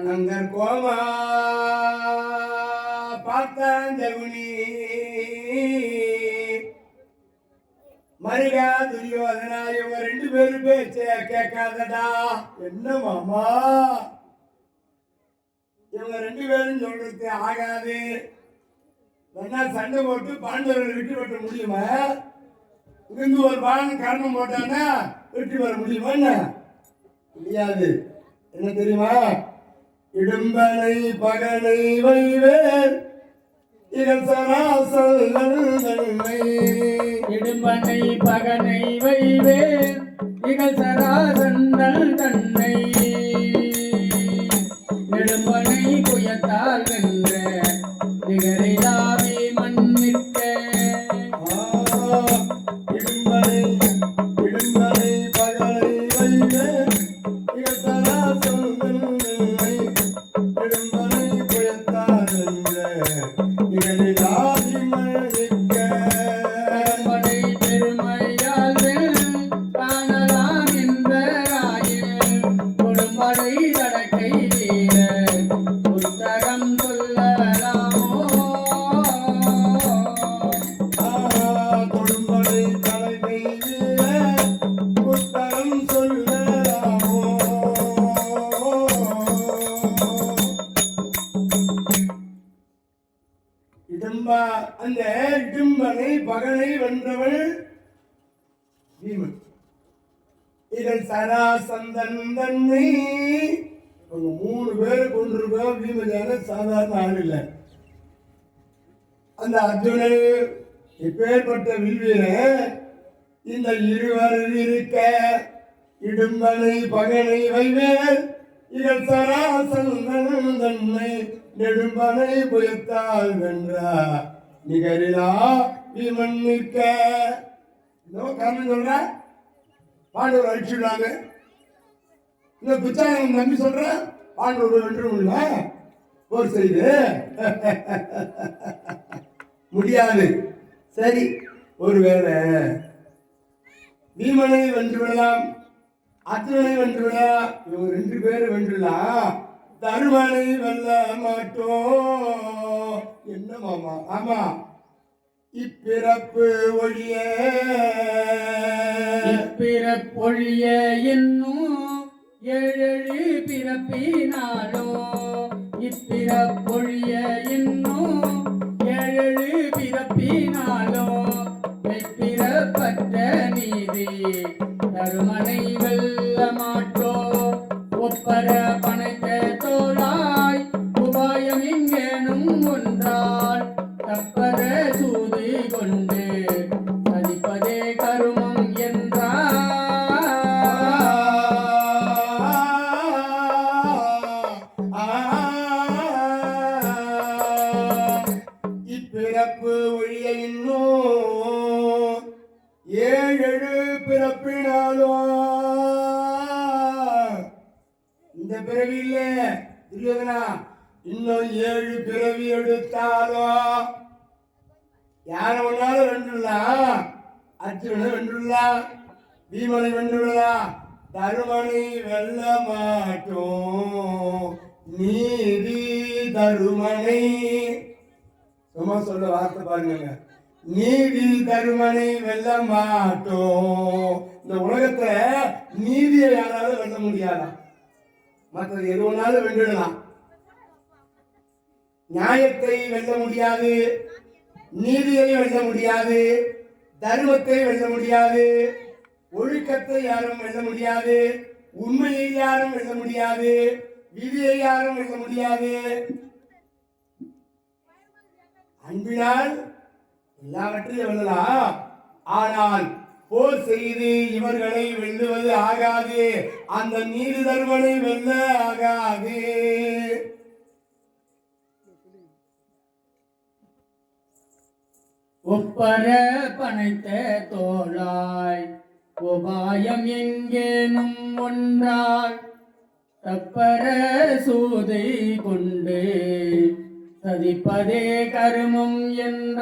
நங்கர் coma பார்த்தாஞ்சகுனி மருகா துரியோதனா இவங்க ரெண்டு பேரும் பேச்ச கேட்காதடா. என்ன மாமா இவங்க ரெண்டு பேரும் சொல்றது ஆகாது. வேணா சண்டை போட்டு பாண்டவர்கள் வெற்றி பெற்ற முடியுமா? இருந்து ஒரு பாலன் காரணம் போட்டான்னா வெற்றி பெற முடியுமா? என்ன முடியாது. என்ன தெரியுமா? இடும்பனை பகனை வைவேல் தன்மை. இடும்பனை பகனை வைவேல் இகழ் சராசந்தல் தன்னை. நெடும்பனை குயத்தால் வென்ற நிகரிலாவே மன்னிக்க. இடும்பனை இடும்பனை பகனை வைவேல் இகழ் சராசந்தல் தன்மை. இடும்பனை குயத்தால் வென்ற நிகரிலாவே மன்னிக்க. மனை பெருமையால் காணலாம் என்பராயில் கொடும்படை தடக்கை வீர புத்தகம் சொல்லலாமோ? கொடும்படை தலைமை வீர புத்தகம் சொல்லலாமோ? இடம்பா அந்த இடும்பனை பகனை வென்றவள் பீமன். இதன் சராசந்தன் தன்னை. அவங்க 3 பேர் கொண்டிருக்கோம். பீமன் சாதாரண ஆள் இல்லை. அந்த அர்ஜுனன் இப்பேற்பட்ட வில்வீரன். இந்த இருவர் இருக்க இடும்பனை பகனை வைவேல் இதன் சராசந்தன் தன்னை. நெடும்பனை புயத்தால் வென்றா நிகரிலா பீமன் நிற்க. காரணம் சொல்ற பாண்டவர் அழிச்சுடாங்க. இந்த துச்சாதனன் நம்பி சொல்ற பாண்டவர் வென்றும் இல்ல போர் செய்து முடியாது. சரி, ஒருவேளை பீமனை வென்று விடலாம், அர்ஜுனனை வென்று விடலாம், இவங்க 2 பேரும் வென்றுலாம். தருமனை வெல்ல மாட்டோம். என்ன மாமா? ஆமா, இப்பிறப்பு ஒழிய இப்பிறப்பொழிய என்னும் 7 பிறப்பினாலோ. இப்பிறப்பொழிய என்னும் 7 பிறப்பினாலோ மெய்ப்பிறப்பற்ற நீதி தருமனை வெல்ல மாட்டோ. ஒப்பர பனைத்த தோளாய் உபாயம் எங்கேனும் ஒன்றால் தப்பர சூது கொண்டு மதிப்பதே கருமம் என்றார். இப்பிறப்பு ஒழிய இன்னும் 7 பிறப்பினாலும் இந்த பிறவி இல்ல துரியோதனா, இன்னும் 7 பிறவி எடுத்தாலும் யார ஒன்னாலும் வென்றுள்ளலாம். அர்ஜுனனை வென்றுள்ளலாம், பீமனை வென்றுள்ளலாம், தருமனை வெல்ல மாட்டோம். நீதி தருமனை சும்மா சொல்ல வார்த்தை பாருங்க. நீதி தருமனை வெல்ல மாட்டோம். இந்த உலகத்துல நீதியை யாராலும் வெல்ல முடியாதா? மற்றது எது ஒன்னாலும் வென்றுடலாம். நியாயத்தை வெல்ல முடியாது, நீதியை வெல்ல முடியாது, தர்மத்தை வெல்ல முடியாது, ஒழுக்கத்தை யாரும் வெல்ல முடியாது, உண்மையை யாரும் வெல்ல முடியாது, விதியை யாரும் வெல்ல முடியாது. அன்பினால் எல்லாவற்றையும் வெல்லலாம். ஆனால் போர் செய்து இவர்களை வெல்லுவது ஆகாது. அந்த நீதி தர்மனை வெல்ல ஆகாது. ஒப்பர பனைத்த தோளாய் உபாயம் எங்கேனும் ஒன்றால் தப்பர சூதை கொண்டு சதிப்பதே கருமம் என்ற